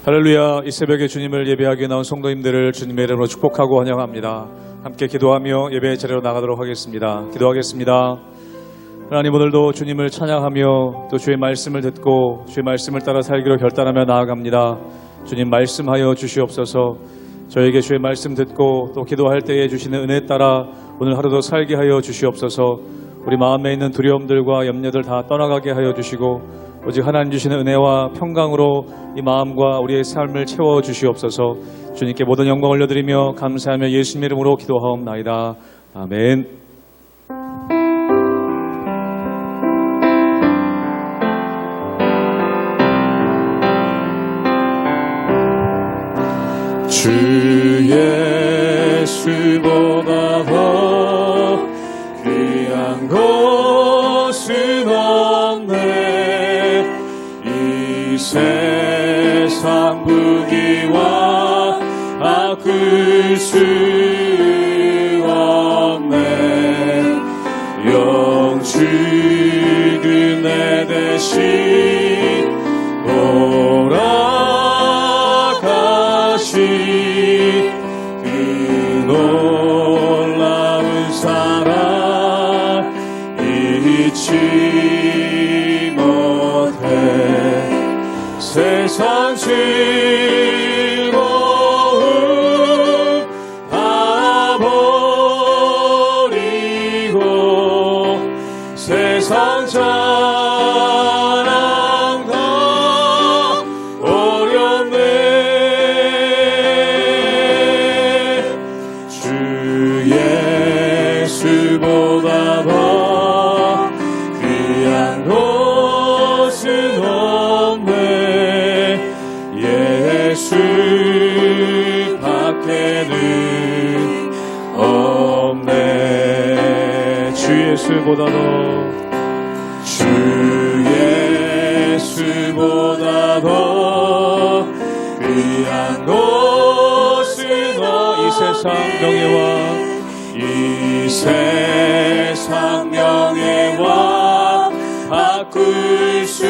할렐루야. 이 새벽에 주님을 예배하기에 나온 성도님들을 주님의 이름으로 축복하고 환영합니다. 함께 기도하며 예배의 자리로 나가도록 하겠습니다. 기도하겠습니다. 하나님, 오늘도 주님을 찬양하며 또 주의 말씀을 듣고 주의 말씀을 따라 살기로 결단하며 나아갑니다. 주님, 말씀하여 주시옵소서. 저에게 주의 말씀 듣고 또 기도할 때에 주시는 은혜 따라 오늘 하루도 살게 하여 주시옵소서. 우리 마음에 있는 두려움들과 염려들 다 떠나가게 하여 주시고 오직 하나님 주시는 은혜와 평강으로 이 마음과 우리의 삶을 채워 주시옵소서. 주님께 모든 영광 올려드리며 감사하며 예수님 이름으로 기도하옵나이다. 아멘. 주 예수보다 더 귀한 것은 없네. 이 세상 부귀와 바꿀 수 없네. 영주는 내 대신 돌아가시 그 놀라운 사랑 잊지 못해. 세상 즐거움 다 버리고 세상 자랑 다 어렵네. 주 예수보다 더 귀한 것은 없네. 예수 밖에는 없네. 주 예수보다 더, 주 예수보다 더 귀한 것은 이 세상 명예와 이 세상 명예와 바꿀 수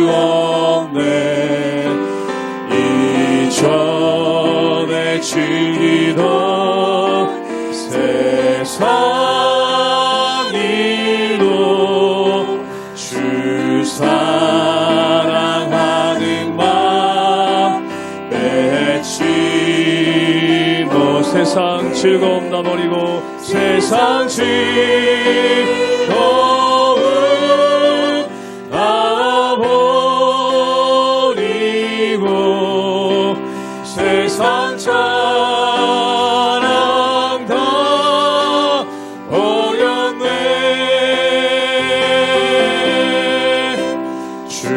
없네. 이전에 즐기던 세상 일도 주 사랑하는 마음 맺지 못. 세상 즐거움 다 버리고 세상 즐거움 다 버리고 세상 자랑 다 버렸네. 주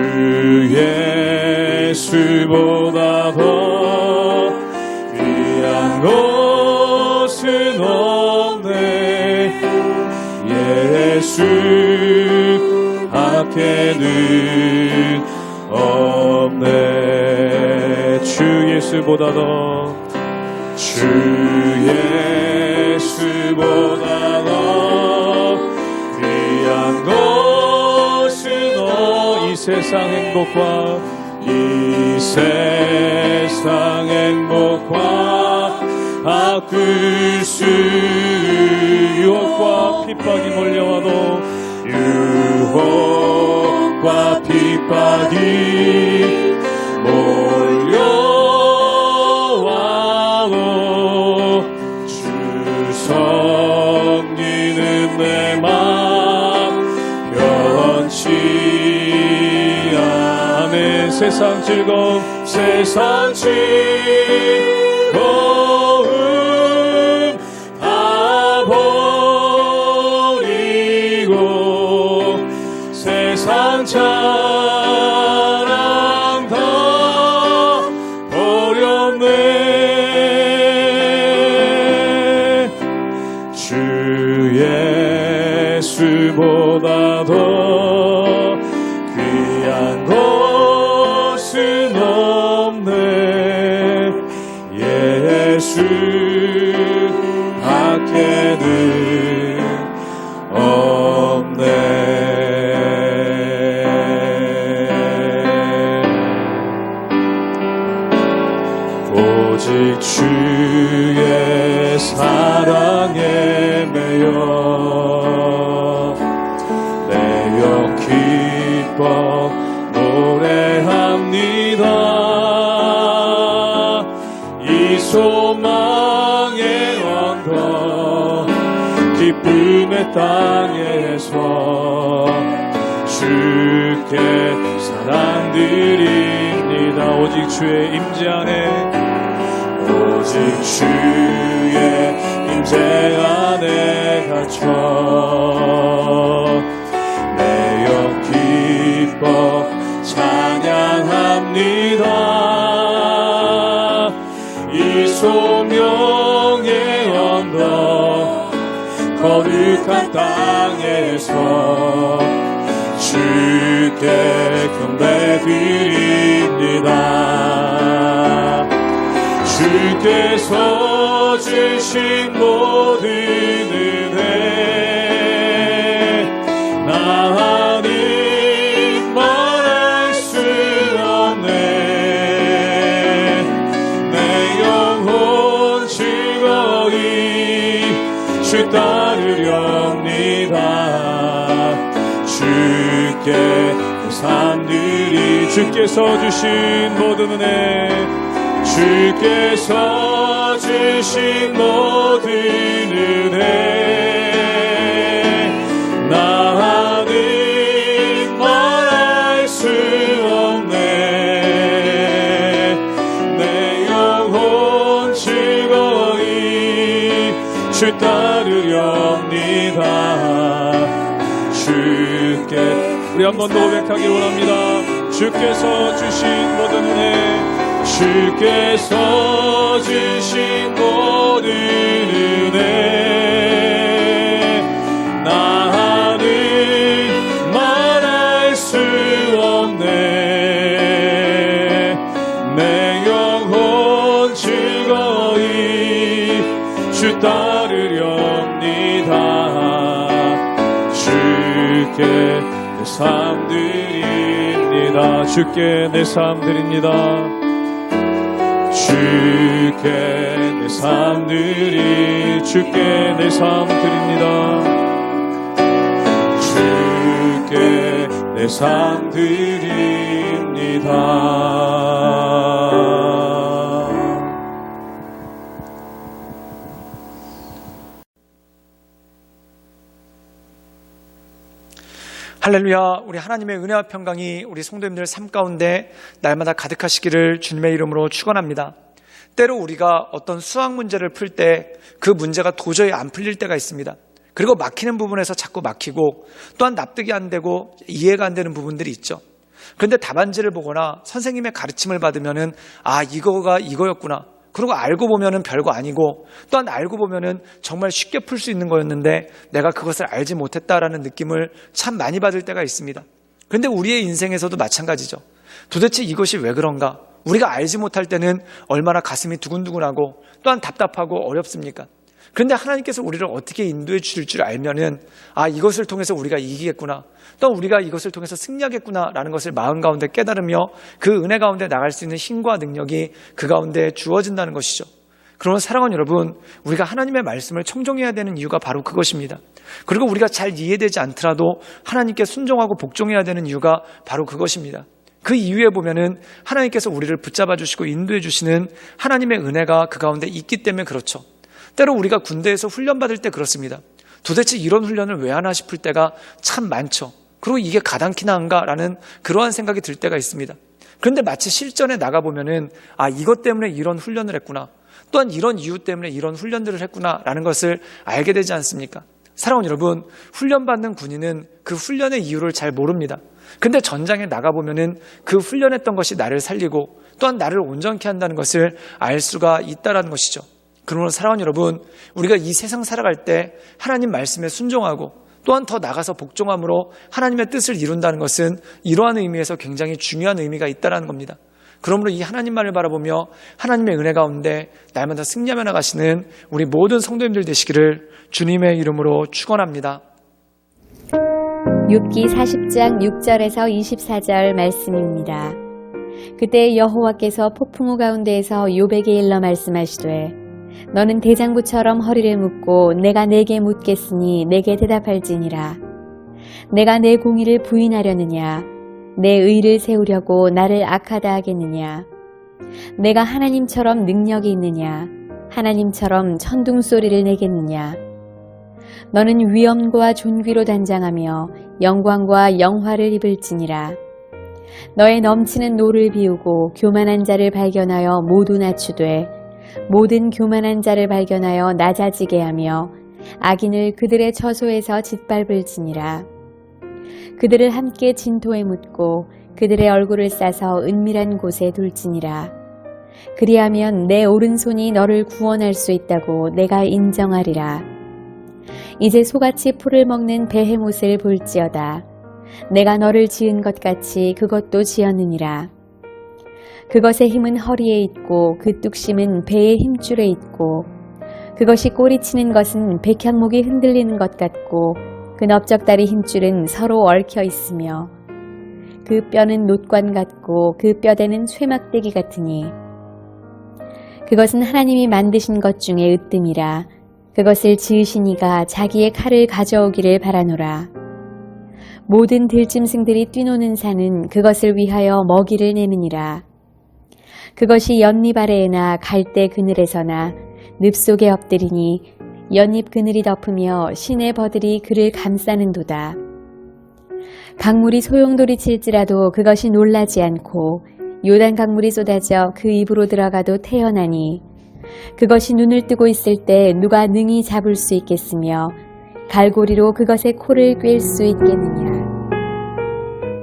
예수보다 더 귀한 것은 없네. 예수 밖에는 없네. 주 예수보다 더, 주 예수보다 더 귀한 것은 이 세상 행복과 이 세상 행복과 바꿀 수 유혹과 핍박이 몰려와도 유혹과 핍박이 몰려와도 주 섬기는 내 맘 변치 않네. 세상 즐거움 세상 즐거움 다 버리고 세상 자랑 다 버렸네. 주 예수보다 더 귀한 것은 없네. 예수 밖에는 없네. 주의 사랑에 매여 기뻐 노래합니다. 이 소망의 언덕 기쁨의 땅에서 주께 사랑드립니다. 오직 주의 임재 안에 오직 주의 임재 안에 갇혀 매여 기뻐 찬양합니다. 이 소명의 언덕 거룩한 땅에서 주께 경배드립니다. 주께서 주신 모든 은혜 나는 말할 수 없네. 내 영혼 즐거이 주 따르렵니다. 주께 사람들이 주께서 주신 모든 은혜 주께서 주신 모든 은혜 나는 말할 수 없네. 내 영혼 즐거이 주 따르렵니다. 주께 우리 한 번 더 고백하기 원합니다. 주께서 주신 모든 은혜 주께서 주신 모든 은혜 나는 말할 수 없네. 내 영혼 즐거이 주 따르렵니다. 주께 내 삶 드립니다. 주께 내 삶 드립니다. 주께 내 삶 드리 주께 내 삶 드립니다. 주께 내 삶 드립니다. 할렐루야. 우리 하나님의 은혜와 평강이 우리 성도님들 삶 가운데 날마다 가득하시기를 주님의 이름으로 축원합니다. 때로 우리가 어떤 수학 문제를 풀 때 그 문제가 도저히 안 풀릴 때가 있습니다. 그리고 막히는 부분에서 자꾸 막히고 또한 납득이 안 되고 이해가 안 되는 부분들이 있죠. 그런데 답안지를 보거나 선생님의 가르침을 받으면은 아, 이거가 이거였구나. 그리고 알고 보면은 별거 아니고 또한 알고 보면은 정말 쉽게 풀 수 있는 거였는데 내가 그것을 알지 못했다라는 느낌을 참 많이 받을 때가 있습니다. 그런데 우리의 인생에서도 마찬가지죠. 도대체 이것이 왜 그런가? 우리가 알지 못할 때는 얼마나 가슴이 두근두근하고 또한 답답하고 어렵습니까? 그런데 하나님께서 우리를 어떻게 인도해 주실 줄 알면은 아, 이것을 통해서 우리가 이기겠구나. 또 우리가 이것을 통해서 승리하겠구나라는 것을 마음 가운데 깨달으며 그 은혜 가운데 나갈 수 있는 힘과 능력이 그 가운데 주어진다는 것이죠. 그러면 사랑하는 여러분, 우리가 하나님의 말씀을 청종해야 되는 이유가 바로 그것입니다. 그리고 우리가 잘 이해되지 않더라도 하나님께 순종하고 복종해야 되는 이유가 바로 그것입니다. 그 이유에 보면은 하나님께서 우리를 붙잡아 주시고 인도해 주시는 하나님의 은혜가 그 가운데 있기 때문에 그렇죠. 때로 우리가 군대에서 훈련받을 때 그렇습니다. 도대체 이런 훈련을 왜 하나 싶을 때가 참 많죠. 그리고 이게 가당키나 한가라는 그러한 생각이 들 때가 있습니다. 그런데 마치 실전에 나가보면은 아, 이것 때문에 이런 훈련을 했구나. 또한 이런 이유 때문에 이런 훈련들을 했구나라는 것을 알게 되지 않습니까? 사랑하는 여러분, 훈련받는 군인은 그 훈련의 이유를 잘 모릅니다. 근데 전장에 나가보면은 그 훈련했던 것이 나를 살리고 또한 나를 온전케 한다는 것을 알 수가 있다는 것이죠. 그러므로 사랑하는 여러분, 우리가 이 세상 살아갈 때 하나님 말씀에 순종하고 또한 더 나가서 복종함으로 하나님의 뜻을 이룬다는 것은 이러한 의미에서 굉장히 중요한 의미가 있다는 겁니다. 그러므로 이 하나님만을 바라보며 하나님의 은혜 가운데 날마다 승리하며 나가시는 우리 모든 성도님들 되시기를 주님의 이름으로 축원합니다. 욥기 40장 6절에서 24절 말씀입니다. 그때 여호와께서 폭풍우 가운데에서 욥에게 일러 말씀하시되 너는 대장부처럼 허리를 묶고 내가 내게 묻겠으니 내게 대답할지니라. 내가 내 공의를 부인하려느냐? 내 의를 세우려고 나를 악하다 하겠느냐? 내가 하나님처럼 능력이 있느냐? 하나님처럼 천둥소리를 내겠느냐? 너는 위엄과 존귀로 단장하며 영광과 영화를 입을지니라. 너의 넘치는 노를 비우고 교만한 자를 발견하여 모두 낮추되 모든 교만한 자를 발견하여 낮아지게 하며 악인을 그들의 처소에서 짓밟을지니라. 그들을 함께 진토에 묻고 그들의 얼굴을 싸서 은밀한 곳에 둘지니라. 그리하면 내 오른손이 너를 구원할 수 있다고 내가 인정하리라. 이제 소같이 풀을 먹는 베헤못을 볼지어다. 내가 너를 지은 것 같이 그것도 지었느니라. 그것의 힘은 허리에 있고 그 뚝심은 배의 힘줄에 있고 그것이 꼬리치는 것은 백향목이 흔들리는 것 같고 그 넓적다리 힘줄은 서로 얽혀 있으며 그 뼈는 놋관 같고 그 뼈대는 쇠막대기 같으니 그것은 하나님이 만드신 것 중에 으뜸이라. 그것을 지으신 이가 자기의 칼을 가져오기를 바라노라. 모든 들짐승들이 뛰노는 산은 그것을 위하여 먹이를 내느니라. 그것이 연잎 아래에나 갈대 그늘에서나 늪 속에 엎드리니 연잎 그늘이 덮으며 시내 버들이 그를 감싸는도다. 강물이 소용돌이 칠지라도 그것이 놀라지 않고 요단 강물이 쏟아져 그 입으로 들어가도 태어나니 그것이 눈을 뜨고 있을 때 누가 능히 잡을 수 있겠으며 갈고리로 그것의 코를 꿰일 수 있겠느냐.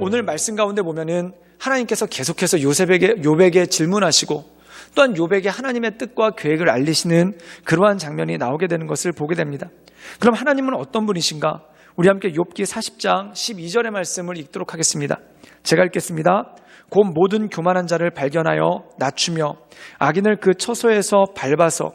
오늘 말씀 가운데 보면은 하나님께서 계속해서 욥에게 질문하시고 또한 욥에게 하나님의 뜻과 계획을 알리시는 그러한 장면이 나오게 되는 것을 보게 됩니다. 그럼 하나님은 어떤 분이신가? 우리 함께 욥기 40장 12절의 말씀을 읽도록 하겠습니다. 제가 읽겠습니다. 곧 모든 교만한 자를 발견하여 낮추며 악인을 그 처소에서 밟아서.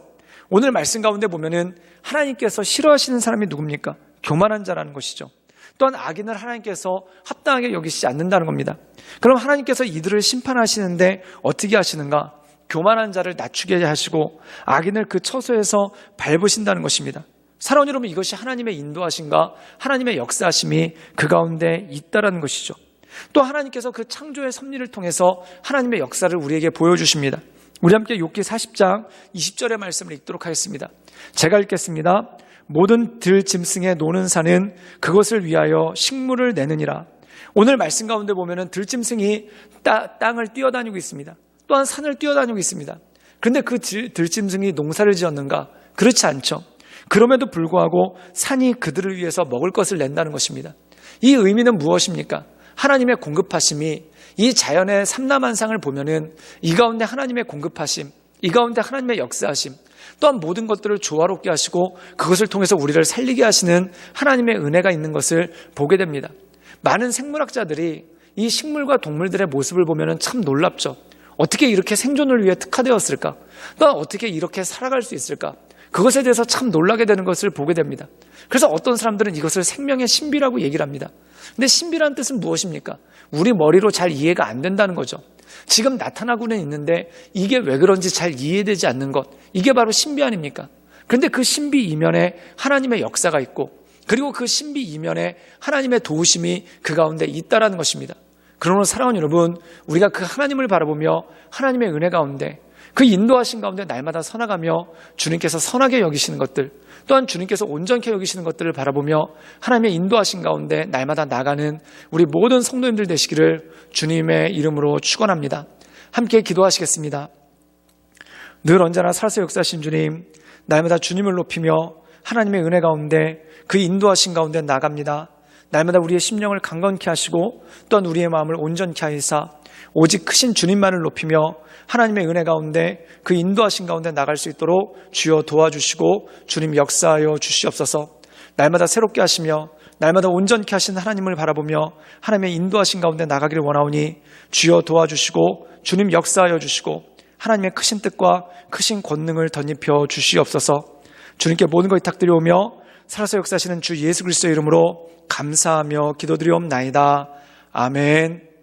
오늘 말씀 가운데 보면은 하나님께서 싫어하시는 사람이 누굽니까? 교만한 자라는 것이죠. 또한 악인을 하나님께서 합당하게 여기시지 않는다는 겁니다. 그럼 하나님께서 이들을 심판하시는데 어떻게 하시는가? 교만한 자를 낮추게 하시고 악인을 그 처소에서 밟으신다는 것입니다. 사랑하는 여러분, 이것이 하나님의 인도하심과 하나님의 역사하심이 그 가운데 있다라는 것이죠. 또 하나님께서 그 창조의 섭리를 통해서 하나님의 역사를 우리에게 보여주십니다. 우리 함께 욥기 40장 20절의 말씀을 읽도록 하겠습니다. 제가 읽겠습니다. 모든 들짐승의 노는 산은 그것을 위하여 식물을 내느니라. 오늘 말씀 가운데 보면은 들짐승이 땅을 뛰어다니고 있습니다. 또한 산을 뛰어다니고 있습니다. 그런데 그 들짐승이 농사를 지었는가? 그렇지 않죠. 그럼에도 불구하고 산이 그들을 위해서 먹을 것을 낸다는 것입니다. 이 의미는 무엇입니까? 하나님의 공급하심이 이 자연의 삼라만상을 보면은 이 가운데 하나님의 공급하심, 이 가운데 하나님의 역사하심, 또한 모든 것들을 조화롭게 하시고 그것을 통해서 우리를 살리게 하시는 하나님의 은혜가 있는 것을 보게 됩니다. 많은 생물학자들이 이 식물과 동물들의 모습을 보면은 참 놀랍죠. 어떻게 이렇게 생존을 위해 특화되었을까? 또한 어떻게 이렇게 살아갈 수 있을까? 그것에 대해서 참 놀라게 되는 것을 보게 됩니다. 그래서 어떤 사람들은 이것을 생명의 신비라고 얘기를 합니다. 근데 신비라는 뜻은 무엇입니까? 우리 머리로 잘 이해가 안 된다는 거죠. 지금 나타나고는 있는데 이게 왜 그런지 잘 이해되지 않는 것, 이게 바로 신비 아닙니까? 그런데 그 신비 이면에 하나님의 역사가 있고 그리고 그 신비 이면에 하나님의 도우심이 그 가운데 있다라는 것입니다. 그러므로 사랑하는 여러분, 우리가 그 하나님을 바라보며 하나님의 은혜 가운데 그 인도하신 가운데 날마다 선하가며 주님께서 선하게 여기시는 것들, 또한 주님께서 온전케 여기시는 것들을 바라보며 하나님의 인도하신 가운데 날마다 나가는 우리 모든 성도님들 되시기를 주님의 이름으로 축원합니다. 함께 기도하시겠습니다. 늘 언제나 살아서 역사하신 주님, 날마다 주님을 높이며 하나님의 은혜 가운데 그 인도하신 가운데 나갑니다. 날마다 우리의 심령을 강건케 하시고 또한 우리의 마음을 온전케 하시사 오직 크신 주님만을 높이며 하나님의 은혜 가운데 그 인도하신 가운데 나갈 수 있도록 주여 도와주시고 주님 역사하여 주시옵소서. 날마다 새롭게 하시며 날마다 온전케 하신 하나님을 바라보며 하나님의 인도하신 가운데 나가기를 원하오니 주여 도와주시고 주님 역사하여 주시고 하나님의 크신 뜻과 크신 권능을 덧입혀 주시옵소서. 주님께 모든 것 부탁드리오며 살아서 역사하시는 주 예수 그리스도의 이름으로 감사하며 기도드리옵나이다. 아멘.